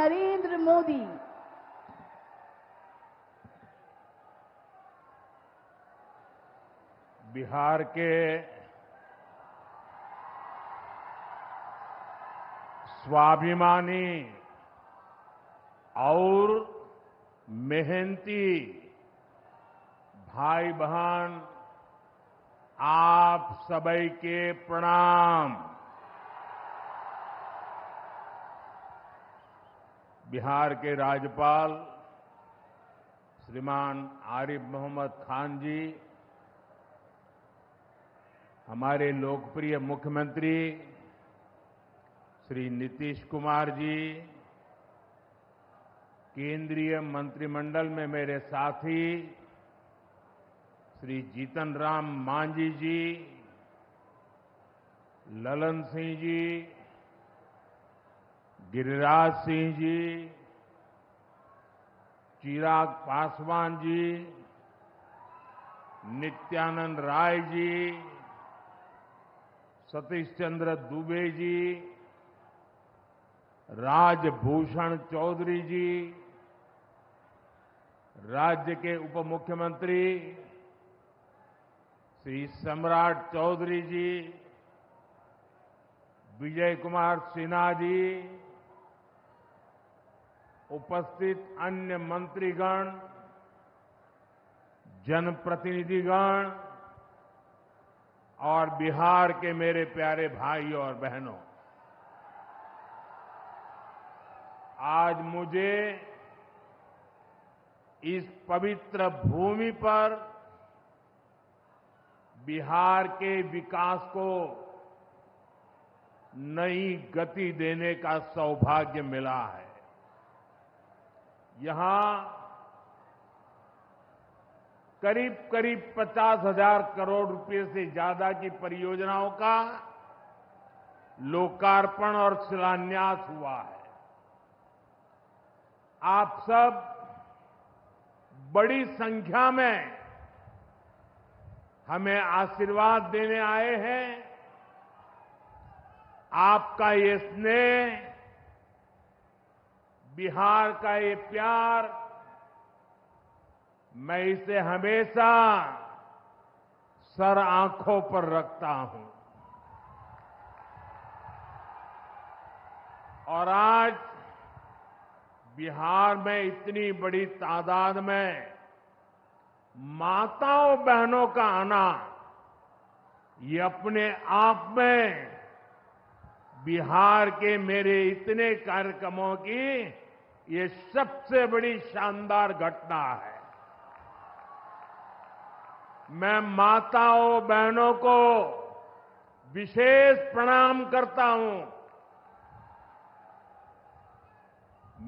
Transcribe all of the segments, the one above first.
नरेंद्र मोदी। बिहार के स्वाभिमानी और मेहनती भाई बहन, आप सभी के प्रणाम। बिहार के राज्यपाल श्रीमान आरिफ मोहम्मद खान जी, हमारे लोकप्रिय मुख्यमंत्री श्री नीतीश कुमार जी, केंद्रीय मंत्रिमंडल में मेरे साथी श्री जीतन राम मांझी जी, ललन सिंह जी, गिरिराज सिंह जी, चिराग पासवान जी, नित्यानंद राय जी, सतीश चंद्र दुबे जी, राजभूषण चौधरी जी, राज्य के उप मुख्यमंत्री श्री सम्राट चौधरी जी, विजय कुमार सिन्हा जी, उपस्थित अन्य मंत्रीगण, जनप्रतिनिधिगण और बिहार के मेरे प्यारे भाई और बहनों, आज मुझे इस पवित्र भूमि पर बिहार के विकास को नई गति देने का सौभाग्य मिला है। यहां करीब करीब 50,000 करोड़ रुपए से ज्यादा की परियोजनाओं का लोकार्पण और शिलान्यास हुआ है। आप सब बड़ी संख्या में हमें आशीर्वाद देने आए हैं। आपका ये स्नेह, बिहार का ये प्यार, मैं इसे हमेशा सर आंखों पर रखता हूं। और आज बिहार में इतनी बड़ी तादाद में माताओं बहनों का आना, ये अपने आप में बिहार के मेरे इतने कार्यक्रमों की ये सबसे बड़ी शानदार घटना है। मैं माताओं बहनों को विशेष प्रणाम करता हूं।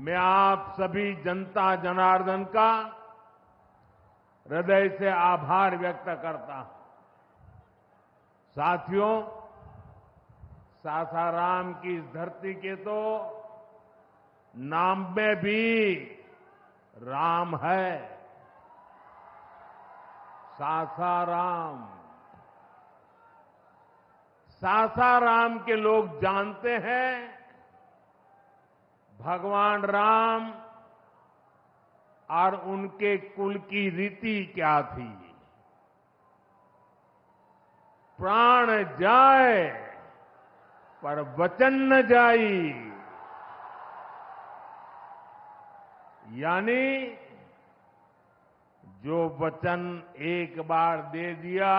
मैं आप सभी जनता जनार्दन का हृदय से आभार व्यक्त करता हूं। साथियों, सासाराम की इस धरती के तो नाम में भी राम है। सासाराम, सासाराम के लोग जानते हैं भगवान राम और उनके कुल की रीति क्या थी। प्राण जाए पर वचन न जाई, यानी जो वचन एक बार दे दिया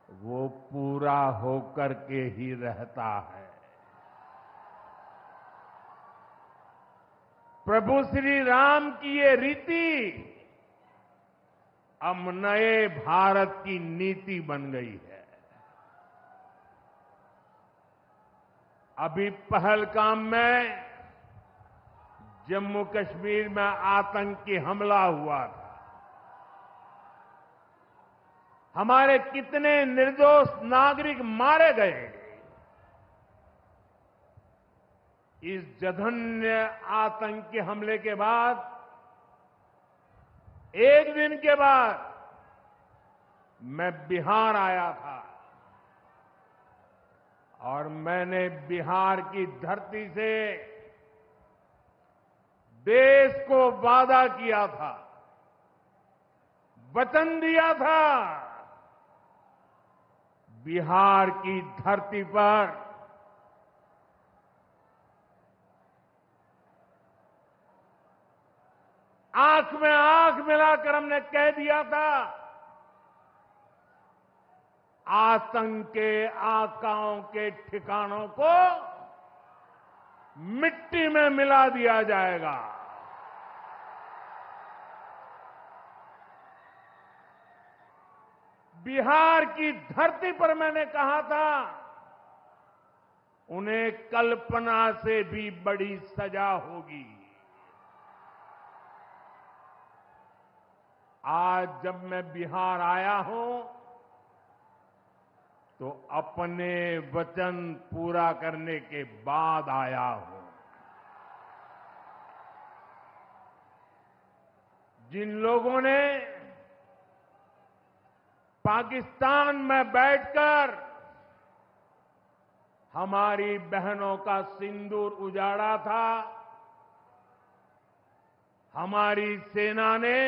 वो पूरा होकर के ही रहता है। प्रभु श्री राम की ये रीति अब नए भारत की नीति बन गई है। अभी पहलगाम में जम्मू कश्मीर में आतंकी हमला हुआ था। हमारे कितने निर्दोष नागरिक मारे गए। इस जघन्य आतंकी हमले के बाद, एक दिन के बाद मैं बिहार आया था और मैंने बिहार की धरती से देश को वादा किया था, वचन दिया था, बिहार की धरती पर आंख में आंख मिलाकर हमने कह दिया था, आतंक के आकाओं के ठिकानों को मिट्टी में मिला दिया जाएगा। बिहार की धरती पर मैंने कहा था, उन्हें कल्पना से भी बड़ी सजा होगी। आज जब मैं बिहार आया हूं तो अपने वचन पूरा करने के बाद आया हूं। जिन लोगों ने पाकिस्तान में बैठकर हमारी बहनों का सिंदूर उजाड़ा था, हमारी सेना ने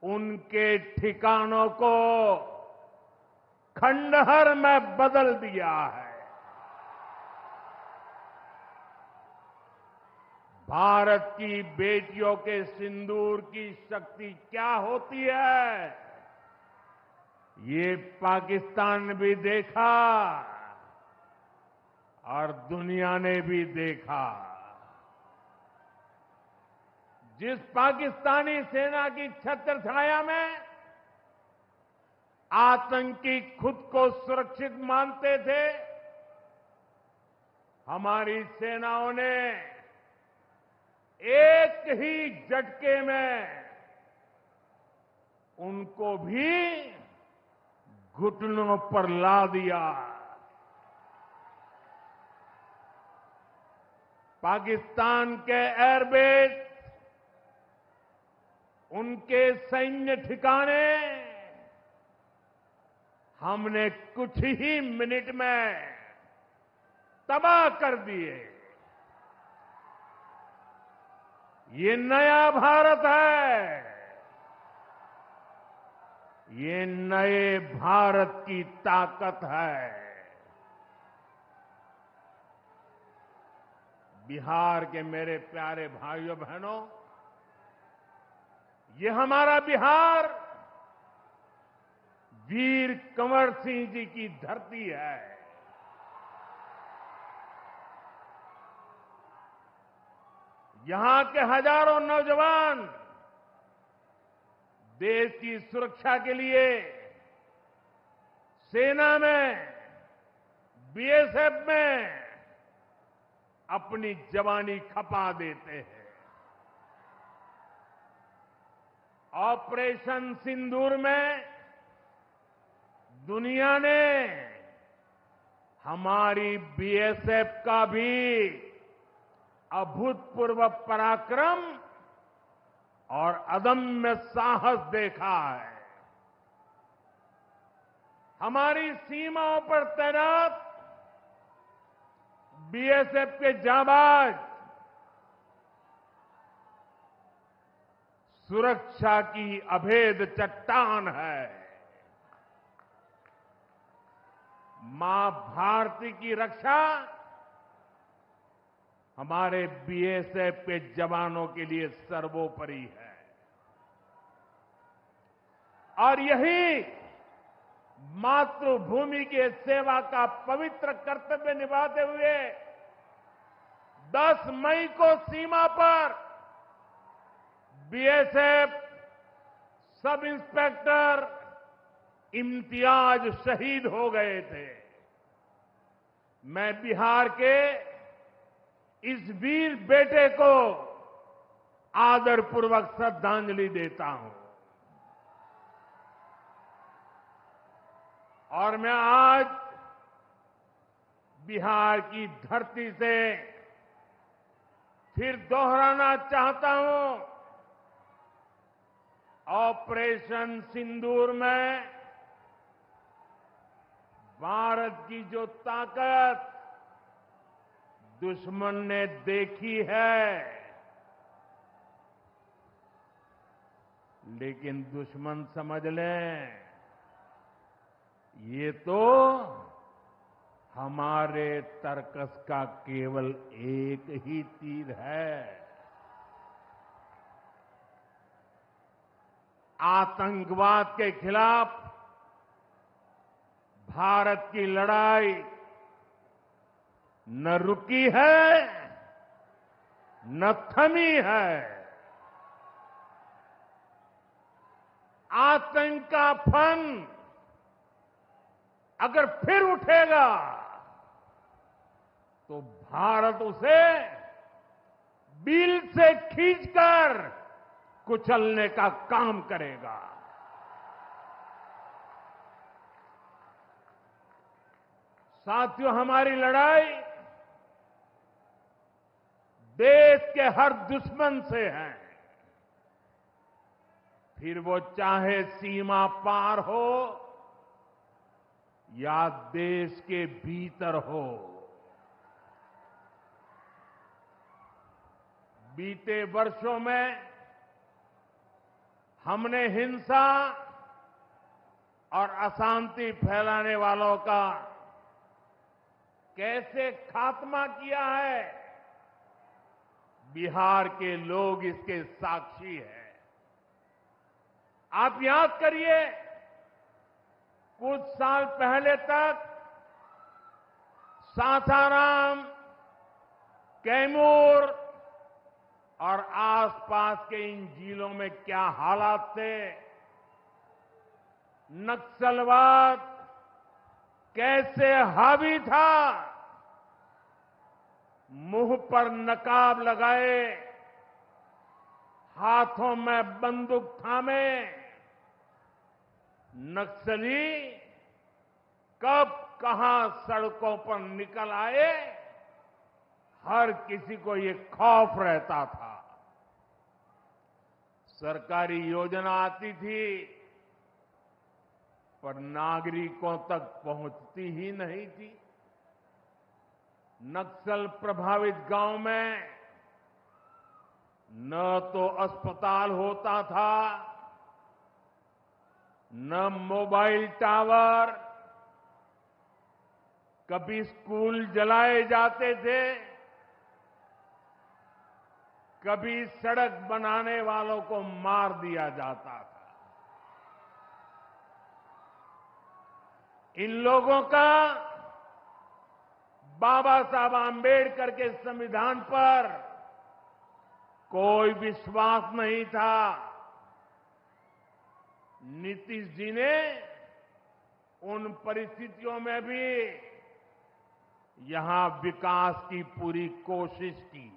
उनके ठिकानों को खंडहर में बदल दिया है। भारत की बेटियों के सिंदूर की शक्ति क्या होती है, ये पाकिस्तान ने भी देखा और दुनिया ने भी देखा। जिस पाकिस्तानी सेना की छत्रछाया में आतंकी खुद को सुरक्षित मानते थे, हमारी सेनाओं ने एक ही झटके में उनको भी घुटनों पर ला दिया। पाकिस्तान के एयरबेस, उनके सैन्य ठिकाने हमने कुछ ही मिनट में तबाह कर दिए। ये नया भारत है, ये नए भारत की ताकत है। बिहार के मेरे प्यारे भाइयों बहनों, ये हमारा बिहार वीर कंवर सिंह जी की धरती है। यहां के हजारों नौजवान देश की सुरक्षा के लिए सेना में, बीएसएफ में अपनी जवानी खपा देते हैं। ऑपरेशन सिंदूर में दुनिया ने हमारी बीएसएफ का भी अभूतपूर्व पराक्रम और अदम्य साहस देखा है। हमारी सीमाओं पर तैनात बीएसएफ के जाबाज सुरक्षा की अभेद चट्टान है। मां भारती की रक्षा हमारे बीएसएफ के जवानों के लिए सर्वोपरि है। और यही मातृभूमि के सेवा का पवित्र कर्तव्य निभाते हुए 10 मई को सीमा पर बीएसएफ सब इंस्पेक्टर इम्तियाज शहीद हो गए थे। मैं बिहार के इस वीर बेटे को आदरपूर्वक श्रद्धांजलि देता हूं। और मैं आज बिहार की धरती से फिर दोहराना चाहता हूं, ऑपरेशन सिंदूर में भारत की जो ताकत दुश्मन ने देखी है, लेकिन दुश्मन समझ लें ये तो हमारे तर्कस का केवल एक ही तीर है। आतंकवाद के खिलाफ भारत की लड़ाई न रुकी है न थमी है। आतंक का फन अगर फिर उठेगा तो भारत उसे बिल से खींचकर कुचलने का काम करेगा। साथियों, हमारी लड़ाई देश के हर दुश्मन से है, फिर वो चाहे सीमा पार हो या देश के भीतर हो। बीते वर्षों में हमने हिंसा और अशांति फैलाने वालों का कैसे खात्मा किया है, बिहार के लोग इसके साक्षी हैं। आप याद करिए, कुछ साल पहले तक सासाराम, कैमूर और आसपास के इन जिलों में क्या हालात थे, नक्सलवाद कैसे हावी था। मुंह पर नकाब लगाए, हाथों में बंदूक थामे नक्सली कब कहां सड़कों पर निकल आए, हर किसी को ये खौफ रहता था। सरकारी योजना आती थी पर नागरिकों तक पहुंचती ही नहीं थी। नक्सल प्रभावित गांव में न तो अस्पताल होता था, न मोबाइल टावर, कभी स्कूल जलाए जाते थे, कभी सड़क बनाने वालों को मार दिया जाता था। इन लोगों का बाबा साहब आंबेडकर के संविधान पर कोई विश्वास नहीं था। नीतीश जी ने उन परिस्थितियों में भी यहां विकास की पूरी कोशिश की।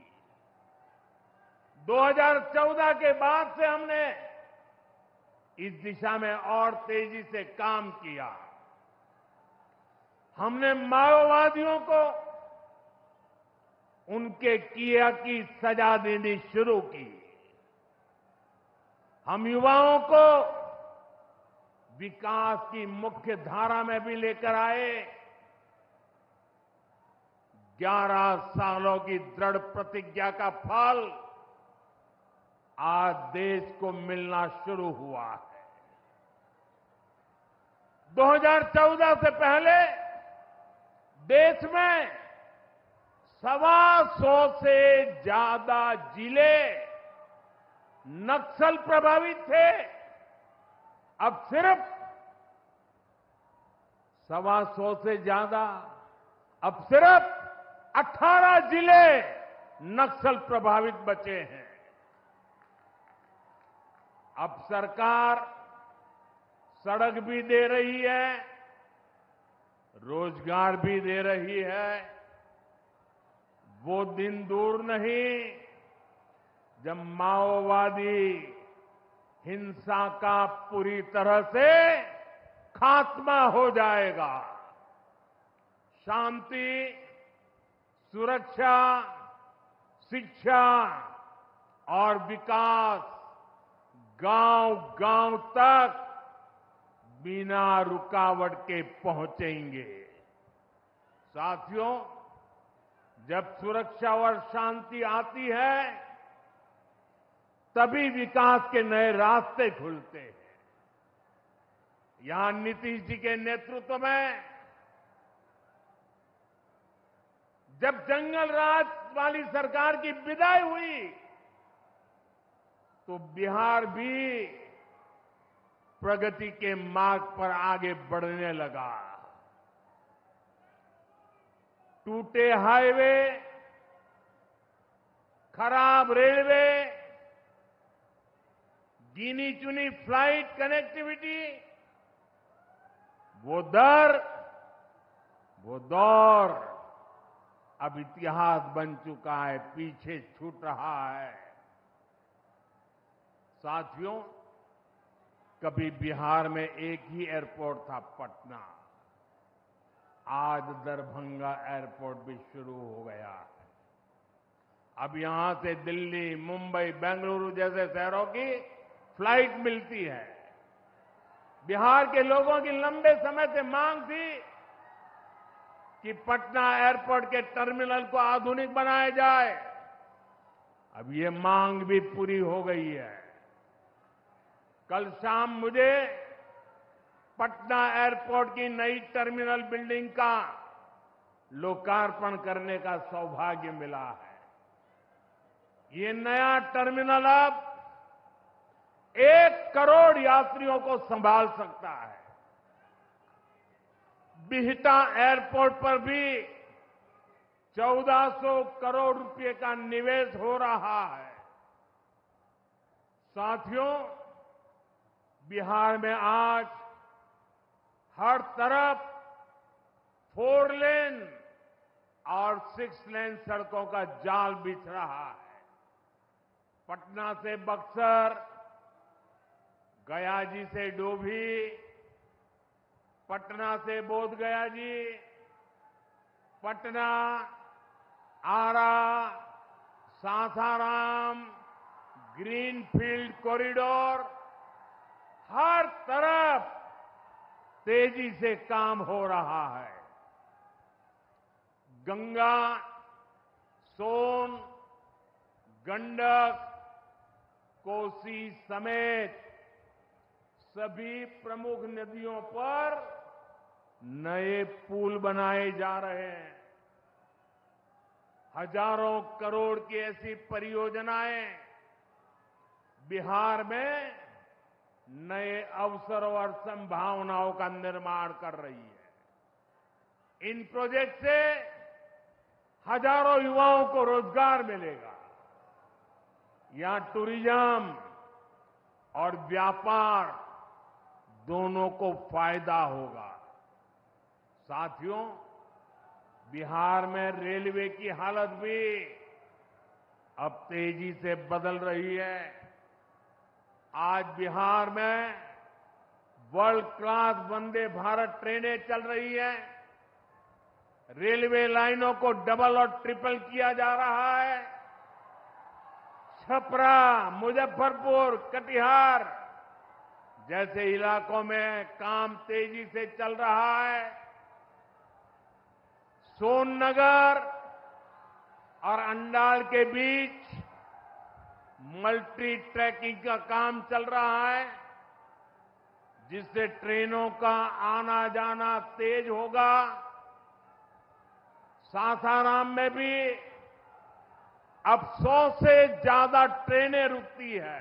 2014 के बाद से हमने इस दिशा में और तेजी से काम किया। हमने माओवादियों को उनके किया की सजा देनी शुरू की। हम युवाओं को विकास की मुख्य धारा में भी लेकर आए। 11 सालों की दृढ़ प्रतिज्ञा का फल आज देश को मिलना शुरू हुआ है। 2014 से पहले देश में 125 से ज्यादा जिले नक्सल प्रभावित थे। अब सिर्फ 125 से ज्यादा, अब सिर्फ 18 जिले नक्सल प्रभावित बचे हैं। अब सरकार सड़क भी दे रही है, रोजगार भी दे रही है। वो दिन दूर नहीं जब माओवादी हिंसा का पूरी तरह से खात्मा हो जाएगा। शांति, सुरक्षा, शिक्षा और विकास गांव-गांव तक बिना रुकावट के पहुंचेंगे। साथियों, जब सुरक्षा और शांति आती है तभी विकास के नए रास्ते खुलते हैं। यहां नीतीश जी के नेतृत्व में जब जंगल राज वाली सरकार की विदाई हुई तो बिहार भी प्रगति के मार्ग पर आगे बढ़ने लगा। टूटे हाईवे, खराब रेलवे, गिनी चुनी फ्लाइट कनेक्टिविटी, वो दौर अब इतिहास बन चुका है, पीछे छूट रहा है। साथियों, कभी बिहार में एक ही एयरपोर्ट था, पटना। आज दरभंगा एयरपोर्ट भी शुरू हो गया है। अब यहां से दिल्ली, मुंबई, बेंगलुरु जैसे शहरों की फ्लाइट मिलती है। बिहार के लोगों की लंबे समय से मांग थी कि पटना एयरपोर्ट के टर्मिनल को आधुनिक बनाया जाए। अब ये मांग भी पूरी हो गई है। कल शाम मुझे पटना एयरपोर्ट की नई टर्मिनल बिल्डिंग का लोकार्पण करने का सौभाग्य मिला है। ये नया टर्मिनल अब 1 करोड़ यात्रियों को संभाल सकता है। बिहटा एयरपोर्ट पर भी 1400 करोड़ रुपए का निवेश हो रहा है। साथियों, बिहार में आज हर तरफ 4 लेन और 6 लेन सड़कों का जाल बिछ रहा है। पटना से बक्सर, गया जी से डोभी, पटना से बोध गया जी, पटना, आरा, सासाराम, ग्रीनफील्ड कॉरिडोर, हर तरफ तेजी से काम हो रहा है। गंगा, सोन, गंडक, कोसी समेत सभी प्रमुख नदियों पर नए पुल बनाए जा रहे हैं। हजारों करोड़ की ऐसी परियोजनाएं बिहार में नए अवसरों और संभावनाओं का निर्माण कर रही है। इन प्रोजेक्ट से हजारों युवाओं को रोजगार मिलेगा। यहां टूरिज्म और व्यापार दोनों को फायदा होगा। साथियों, बिहार में रेलवे की हालत भी अब तेजी से बदल रही है। आज बिहार में वर्ल्ड क्लास वंदे भारत ट्रेनें चल रही हैं। रेलवे लाइनों को डबल और ट्रिपल किया जा रहा है। छपरा, मुजफ्फरपुर, कटिहार जैसे इलाकों में काम तेजी से चल रहा है। सोननगर और अंडाल के बीच मल्टी ट्रैकिंग का काम चल रहा है, जिससे ट्रेनों का आना जाना तेज होगा। सासाराम में भी अब 100 से ज्यादा ट्रेनें रुकती है।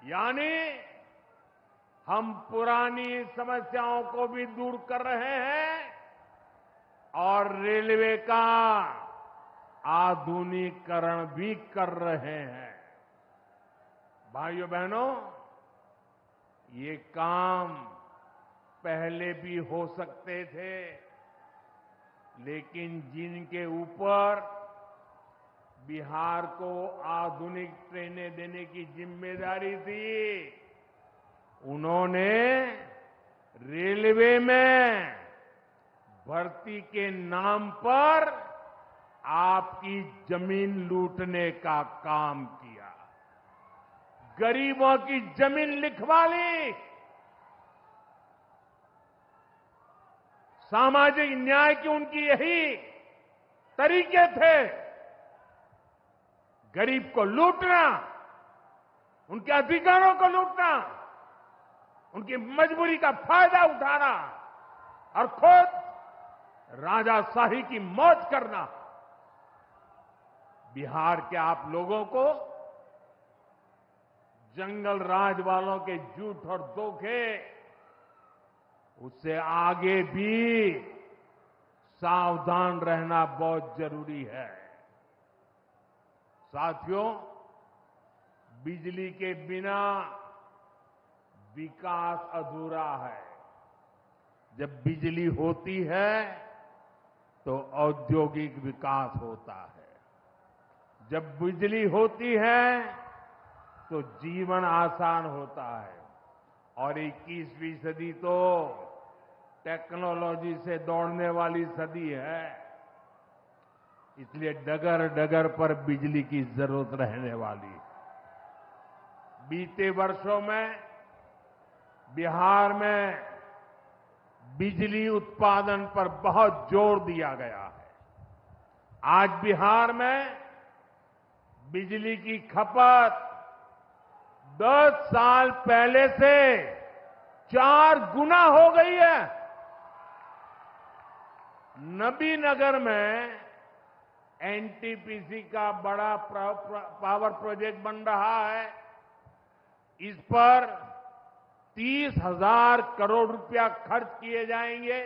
यानी हम पुरानी समस्याओं को भी दूर कर रहे हैं और रेलवे का आधुनिकीकरण भी कर रहे हैं। भाइयों बहनों, ये काम पहले भी हो सकते थे, लेकिन जिनके ऊपर बिहार को आधुनिक ट्रेनें देने की जिम्मेदारी थी, उन्होंने रेलवे में भर्ती के नाम पर आपकी जमीन लूटने का काम किया। गरीबों की जमीन लिखवा ली। सामाजिक न्याय की उनकी यही तरीके थे गरीब को लूटना, उनके अधिकारों को लूटना, उनकी मजबूरी का फायदा उठाना और खुद राजाशाही की मौज करना। बिहार के आप लोगों को जंगल राज वालों के झूठ और धोखे, उससे आगे भी सावधान रहना बहुत जरूरी है। साथियों, बिजली के बिना विकास अधूरा है। जब बिजली होती है तो औद्योगिक विकास होता है। जब बिजली होती है तो जीवन आसान होता है। और 21वीं सदी तो टेक्नोलॉजी से दौड़ने वाली सदी है, इसलिए डगर डगर पर बिजली की जरूरत रहने वाली है। बीते वर्षों में बिहार में बिजली उत्पादन पर बहुत जोर दिया गया है। आज बिहार में बिजली की खपत 10 साल पहले से 4 गुना हो गई है। नबीनगर में एनटीपीसी का बड़ा पावर प्रोजेक्ट बन रहा है। इस पर 30,000 करोड़ रुपया खर्च किए जाएंगे।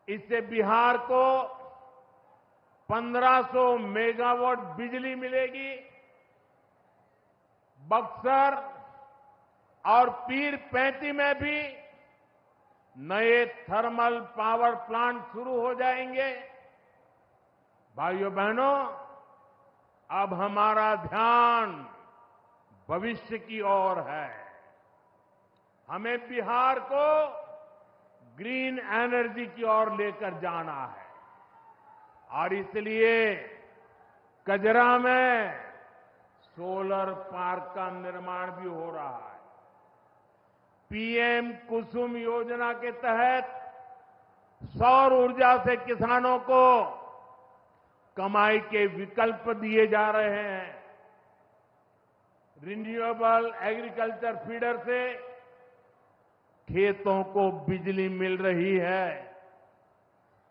इससे बिहार को 1500 मेगावाट बिजली मिलेगी। बक्सर और पीर पैंती में भी नए थर्मल पावर प्लांट शुरू हो जाएंगे। भाइयों बहनों, अब हमारा ध्यान भविष्य की ओर है। हमें बिहार को ग्रीन एनर्जी की ओर लेकर जाना है और इसलिए कजरा में सोलर पार्क का निर्माण भी हो रहा है। पीएम कुसुम योजना के तहत सौर ऊर्जा से किसानों को कमाई के विकल्प दिए जा रहे हैं। रिन्यूएबल एग्रीकल्चर फीडर से खेतों को बिजली मिल रही है।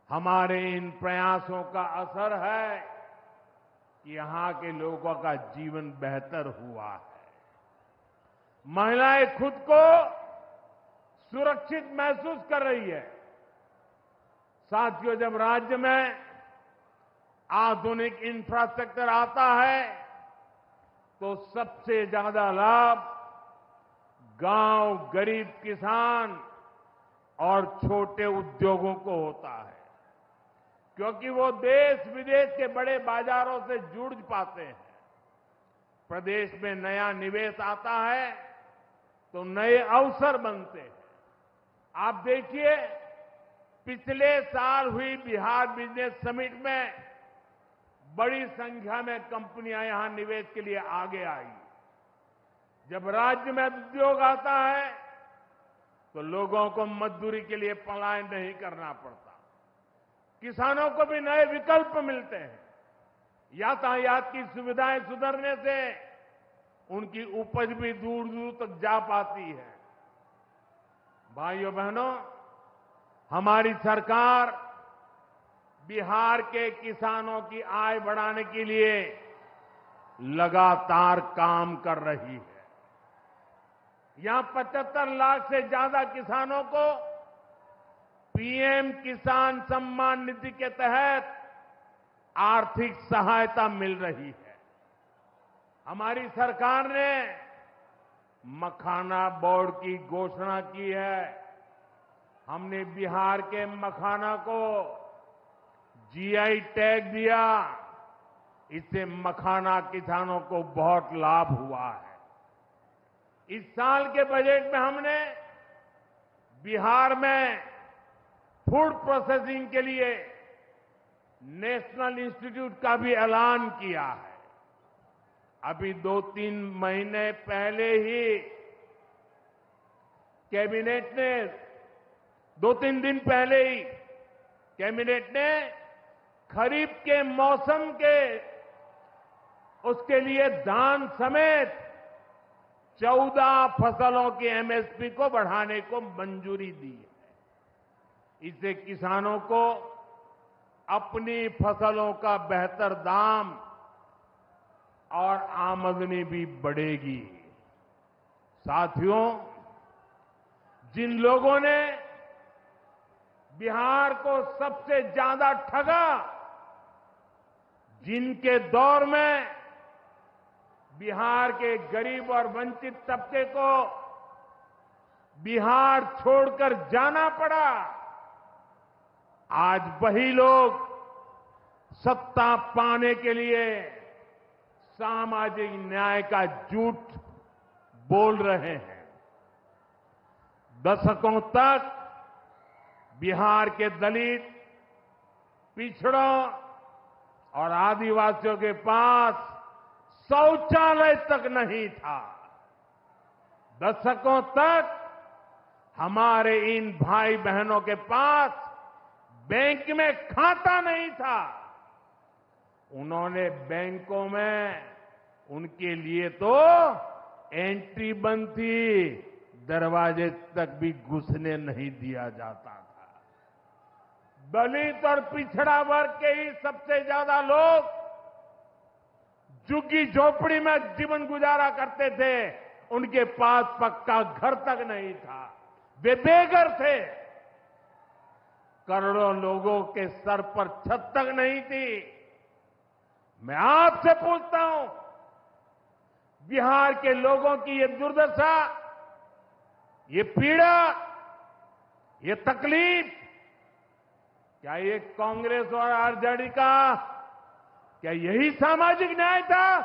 हमारे इन प्रयासों का असर है कि यहां के लोगों का जीवन बेहतर हुआ है। महिलाएं खुद को सुरक्षित महसूस कर रही है। साथियों, जब राज्य में आधुनिक इंफ्रास्ट्रक्चर आता है तो सबसे ज्यादा लाभ गांव, गरीब किसान और छोटे उद्योगों को होता है, क्योंकि वो देश विदेश के बड़े बाजारों से जुड़ पाते हैं। प्रदेश में नया निवेश आता है तो नए अवसर बनते हैं। आप देखिए, पिछले साल हुई बिहार बिजनेस समिट में बड़ी संख्या में कंपनियां यहां निवेश के लिए आगे आई। जब राज्य में उद्योग आता है तो लोगों को मजदूरी के लिए पलायन नहीं करना पड़ता, किसानों को भी नए विकल्प मिलते हैं। यातायात की सुविधाएं सुधरने से उनकी उपज भी दूर दूर तक जा पाती है। भाइयों बहनों, हमारी सरकार बिहार के किसानों की आय बढ़ाने के लिए लगातार काम कर रही है। यहां 75 लाख से ज्यादा किसानों को पीएम किसान सम्मान निधि के तहत आर्थिक सहायता मिल रही है। हमारी सरकार ने मखाना बोर्ड की घोषणा की है। हमने बिहार के मखाना को जीआई टैग दिया। इससे मखाना किसानों को बहुत लाभ हुआ है। इस साल के बजट में हमने बिहार में फूड प्रोसेसिंग के लिए नेशनल इंस्टीट्यूट का भी ऐलान किया है। अभी 2-3 महीने पहले ही कैबिनेट ने 2-3 दिन पहले ही कैबिनेट ने खरीफ के मौसम के उसके लिए धान समेत 14 फसलों की एमएसपी को बढ़ाने को मंजूरी दी है। इससे किसानों को अपनी फसलों का बेहतर दाम और आमदनी भी बढ़ेगी। साथियों, जिन लोगों ने बिहार को सबसे ज्यादा ठगा, जिनके दौर में बिहार के गरीब और वंचित तबके को बिहार छोड़कर जाना पड़ा, आज वही लोग सत्ता पाने के लिए सामाजिक न्याय का झूठ बोल रहे हैं। दशकों तक बिहार के दलित, पिछड़ों और आदिवासियों के पास शौचालय तक नहीं था। दशकों तक हमारे इन भाई बहनों के पास बैंक में खाता नहीं था। उन्होंने बैंकों में उनके लिए तो एंट्री बंद थी, दरवाजे तक भी घुसने नहीं दिया जाता था। दलित और पिछड़ा वर्ग के ही सबसे ज्यादा लोग झुग्गी झोपड़ी में जीवन गुजारा करते थे। उनके पास पक्का घर तक नहीं था, वे बेघर थे। करोड़ों लोगों के सर पर छत तक नहीं थी। मैं आपसे पूछता हूं, बिहार के लोगों की ये दुर्दशा, ये पीड़ा, ये तकलीफ, क्या ये कांग्रेस और आरजेडी का क्या यही सामाजिक न्याय था?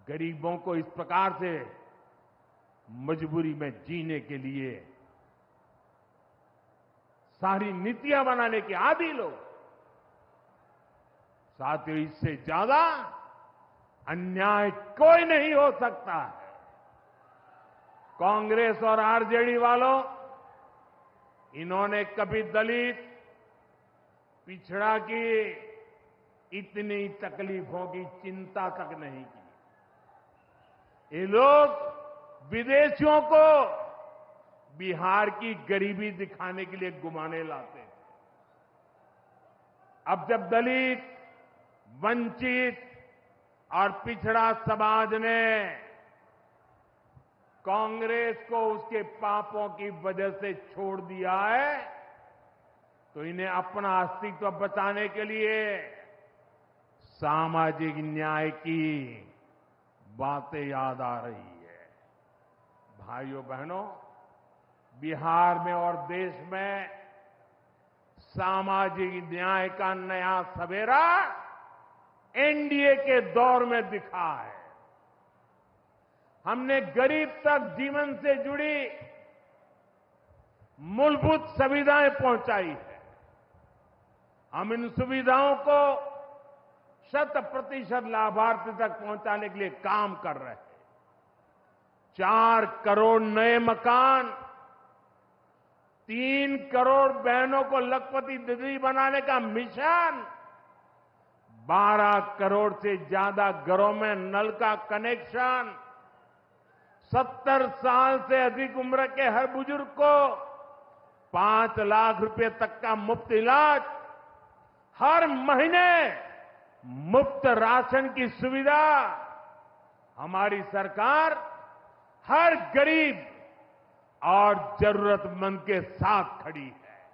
गरीबों को इस प्रकार से मजबूरी में जीने के लिए सारी नीतियां बनाने के आदी लोग। साथियों, इससे ज्यादा अन्याय कोई नहीं हो सकता है। कांग्रेस और आरजेडी वालों, इन्होंने कभी दलित, पिछड़ा की इतनी तकलीफों की चिंता तक नहीं की। ये लोग विदेशियों को बिहार की गरीबी दिखाने के लिए घुमाने लाते थे। अब जब दलित, वंचित और पिछड़ा समाज ने कांग्रेस को उसके पापों की वजह से छोड़ दिया है, तो इन्हें अपना अस्तित्व बचाने के लिए सामाजिक न्याय की बातें याद आ रही है। भाइयों बहनों, बिहार में और देश में सामाजिक न्याय का नया सवेरा एनडीए के दौर में दिखा है। हमने गरीब तक जीवन से जुड़ी मूलभूत सुविधाएं पहुंचाई है। हम इन सुविधाओं को 100% लाभार्थी तक पहुंचाने के लिए काम कर रहे हैं। 4 करोड़ नए मकान, 3 करोड़ बहनों को लखपति दीदी बनाने का मिशन, 12 करोड़ से ज्यादा घरों में नल का कनेक्शन, 70 साल से अधिक उम्र के हर बुजुर्ग को 5 लाख रुपए तक का मुफ्त इलाज, हर महीने मुफ्त राशन की सुविधा। हमारी सरकार हर गरीब और जरूरतमंद के साथ खड़ी है।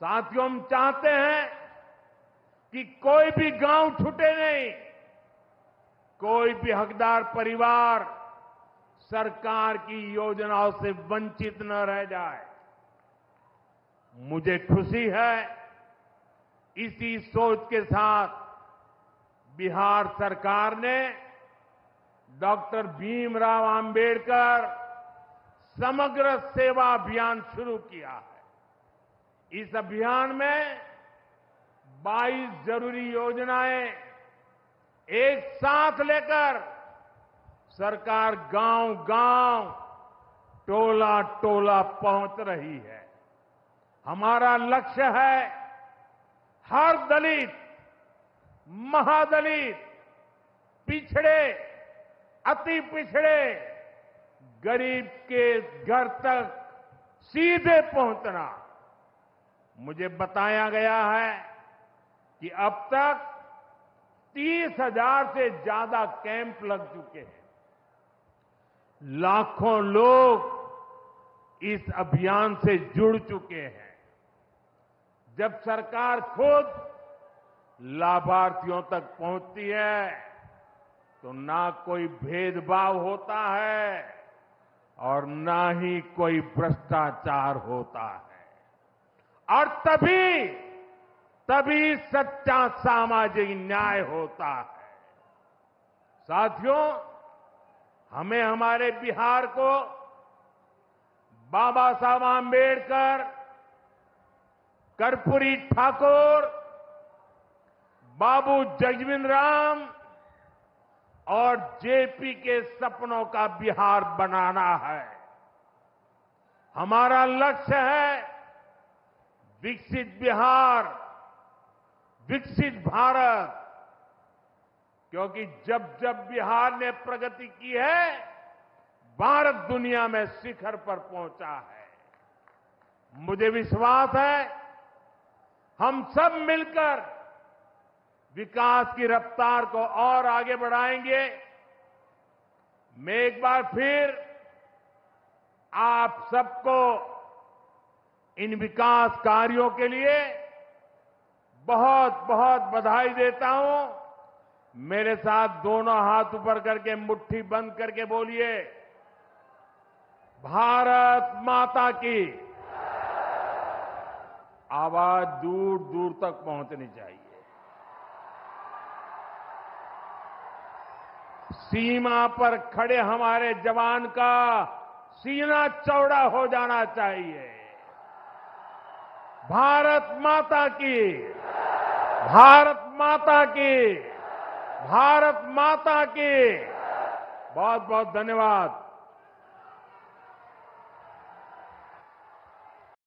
साथियों, हम चाहते हैं कि कोई भी गांव छूटे नहीं, कोई भी हकदार परिवार सरकार की योजनाओं से वंचित न रह जाए। मुझे खुशी है, इसी सोच के साथ बिहार सरकार ने डॉक्टर भीमराव अंबेडकर समग्र सेवा अभियान शुरू किया है। इस अभियान में 22 जरूरी योजनाएं एक साथ लेकर सरकार गांव-गांव, टोला-टोला पहुंच रही है। हमारा लक्ष्य है हर दलित, महादलित, पिछड़े, अति पिछड़े, गरीब के घर तक सीधे पहुंचना। मुझे बताया गया है कि अब तक 30,000 से ज्यादा कैंप लग चुके हैं। लाखों लोग इस अभियान से जुड़ चुके हैं। जब सरकार खुद लाभार्थियों तक पहुंचती है तो ना कोई भेदभाव होता है और ना ही कोई भ्रष्टाचार होता है, और तभी सच्चा सामाजिक न्याय होता है। साथियों, हमें हमारे बिहार को बाबा साहब आंबेडकर, कर्पूरी ठाकुर, बाबू जगजीवन राम और जेपी के सपनों का बिहार बनाना है। हमारा लक्ष्य है विकसित बिहार, विकसित भारत, क्योंकि जब जब बिहार ने प्रगति की है, भारत दुनिया में शिखर पर पहुंचा है। मुझे विश्वास है हम सब मिलकर विकास की रफ्तार को और आगे बढ़ाएंगे। मैं एक बार फिर आप सबको इन विकास कार्यों के लिए बहुत बहुत बधाई देता हूं। मेरे साथ दोनों हाथ ऊपर करके मुट्ठी बंद करके बोलिए, भारत माता की। आवाज दूर दूर तक पहुंचनी चाहिए। सीमा पर खड़े हमारे जवान का सीना चौड़ा हो जाना चाहिए। भारत माता की, भारत माता की, भारत माता की। बहुत बहुत धन्यवाद।